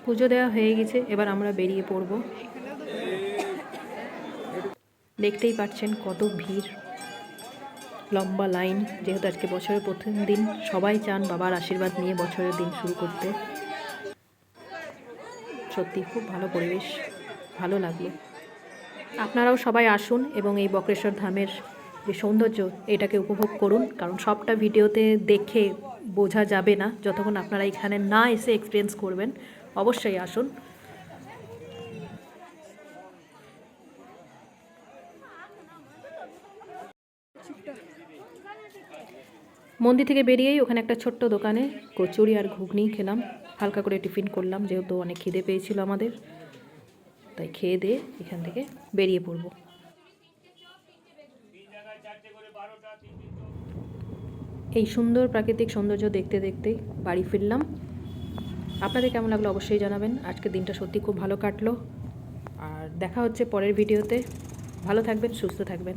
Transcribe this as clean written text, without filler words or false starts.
পুজো দেওয়া হয়ে গেছে, এবার আমরা বেরিয়ে পড়ব। দেখতেই পাচ্ছেন কত ভিড়, লম্বা লাইন। যেহেতু আজকে বছরের প্রথম দিন, সবাই চান বাবার আশীর্বাদ নিয়ে বছরের দিন শুরু করতে। সত্যি খুব ভালো পরিবেশ, ভালো লাগলো। আপনারাও সবাই আসুন এবং এই বক্রেশ্বর ধামের যে সৌন্দর্য এটাকে উপভোগ করুন, কারণ সবটা ভিডিওতে দেখে বোঝা যাবে না যতক্ষণ আপনারা এখানে না এসে এক্সপিরিয়েন্স করবেন। অবশ্যই আসুন। মন্দির থেকে বেরিয়েই ওখানে একটা ছোট্ট দোকানে কচুরি আর ঘুগনি খেলাম, হালকা করে টিফিন করলাম, যেহেতু অনেক খিদে পেয়েছিল আমাদের, তাই খেয়ে দিয়ে এখান থেকে বেরিয়ে পড়ব। এই সুন্দর প্রাকৃতিক সৌন্দর্য দেখতে দেখতে বাড়ি ফিরলাম। আপনাদের কেমন লাগলো অবশ্যই জানাবেন। আজকের দিনটা সত্যি খুব ভালো কাটলো। আর দেখা হচ্ছে পরের ভিডিওতে। ভালো থাকবেন, সুস্থ থাকবেন।